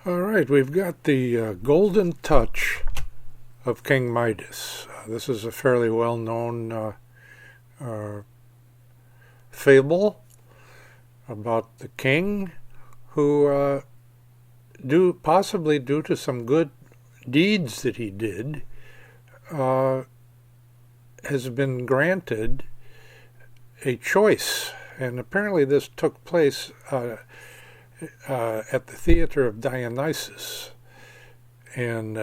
All right, we've got the golden touch of King Midas. This is a fairly well-known uh, fable about the king who, possibly due to some good deeds that he did, uh, has been granted a choice. And apparently this took place at the theater of Dionysus. And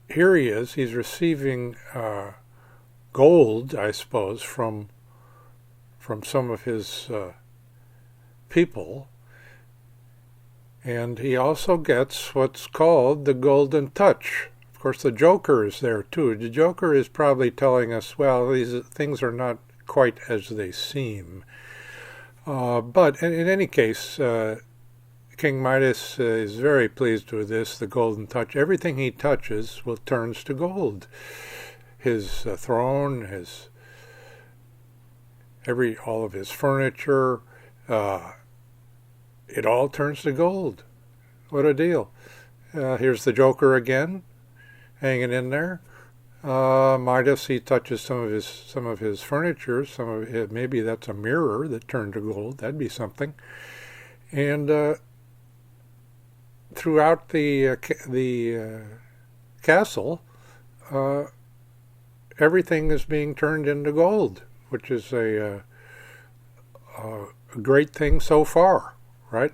here he is. He's receiving gold, I suppose, from some of his people. And he also gets what's called the golden touch. Of course, the Joker is there too. The Joker is probably telling us, well, these things are not quite as they seem. But in any case, King Midas is very pleased with this, the golden touch. Everything he touches turns to gold. His throne, all of his furniture, it all turns to gold. What a deal. Here's the Joker again, hanging in there. Midas, he touches some of his furniture. Maybe that's a mirror that turned to gold. That'd be something. And throughout the castle, everything is being turned into gold, which is a great thing so far, right?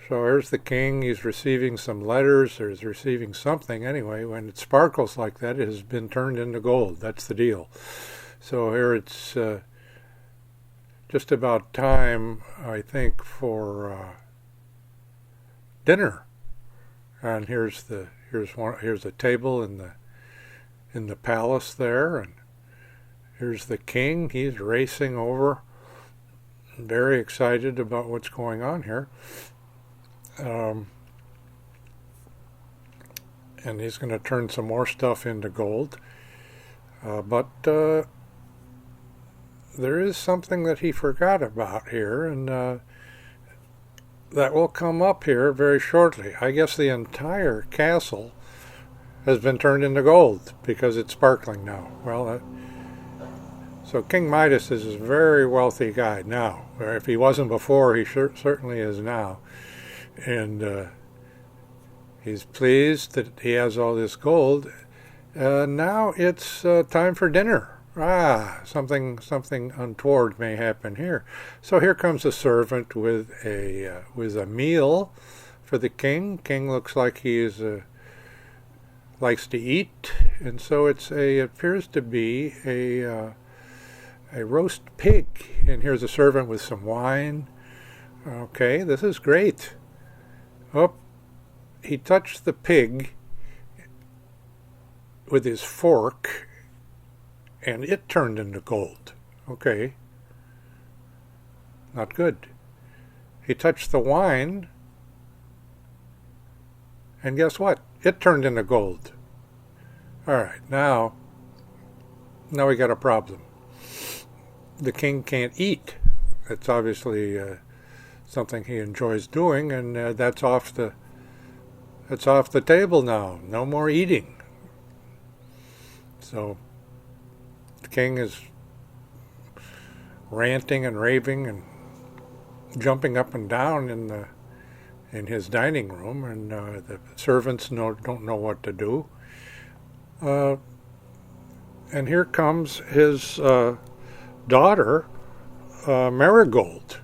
So here's the king. He's receiving some letters, or he's receiving something. Anyway, when it sparkles like that, it has been turned into gold. That's the deal. So here it's just about time, I think, for dinner. And here's a table in the palace there, and here's the king. He's racing over, very excited about what's going on here. And he's going to turn some more stuff into gold. But there is something that he forgot about here, and that will come up here very shortly. I guess the entire castle has been turned into gold because it's sparkling now. Well, so King Midas is a very wealthy guy now. Or if he wasn't before, he certainly is now. And he's pleased that he has all this gold. Now it's time for dinner. Something untoward may happen here. So here comes a servant with a meal for the king. King looks like he likes to eat, and so it appears to be a roast pig. And here's a servant with some wine. Okay, this is great. Oh, he touched the pig with his fork, and it turned into gold. Okay. Not good. He touched the wine, and guess what? It turned into gold. All right, now we got a problem. The king can't eat. It's obviously something he enjoys doing, and that's off the table now. No more eating. So the king is ranting and raving and jumping up and down in his dining room, and the servants don't know what to do. And here comes his daughter, Marigold.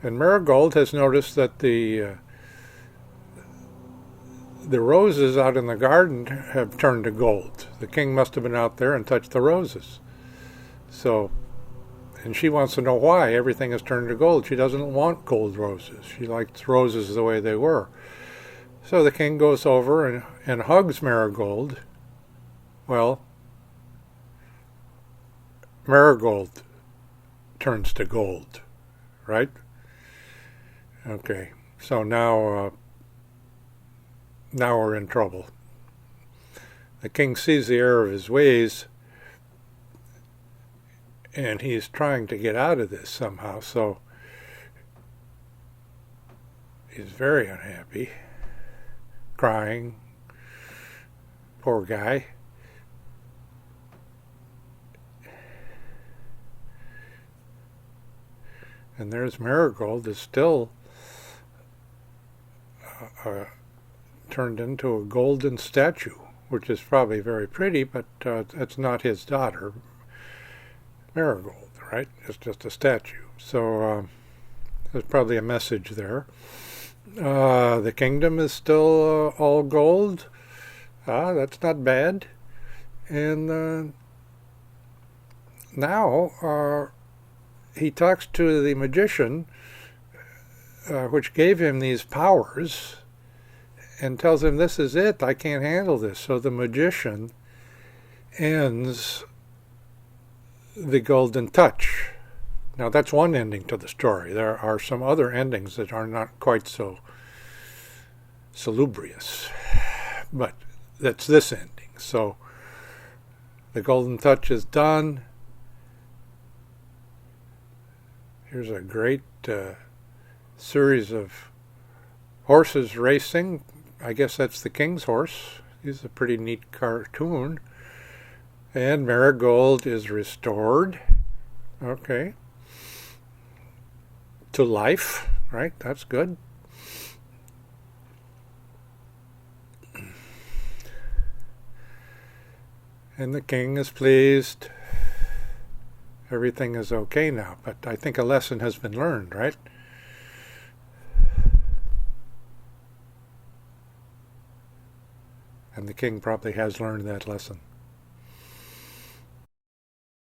And Marigold has noticed that the roses out in the garden have turned to gold. The king must have been out there and touched the roses. And she wants to know why everything has turned to gold. She doesn't want gold roses. She likes roses the way they were. So the king goes over and hugs Marigold. Well, Marigold turns to gold, right? Okay, so now we're in trouble. The king sees the error of his ways, and he's trying to get out of this somehow, so he's very unhappy. crying. Poor guy. And there's Marigold is still turned into a golden statue, which is probably very pretty, but it's not his daughter, Marigold, right? It's just a statue. So there's probably a message there. The kingdom is still all gold. That's not bad. And now he talks to the magician, which gave him these powers, and tells him, this is it, I can't handle this. So the magician ends the golden touch. Now that's one ending to the story. There are some other endings that are not quite so salubrious, but that's this ending. So the golden touch is done. Here's a great series of horses racing. I guess that's the king's horse. He's a pretty neat cartoon. And Marigold is restored. Okay. To life, right? That's good. And the king is pleased. Everything is okay now. But I think a lesson has been learned, right? And the king probably has learned that lesson.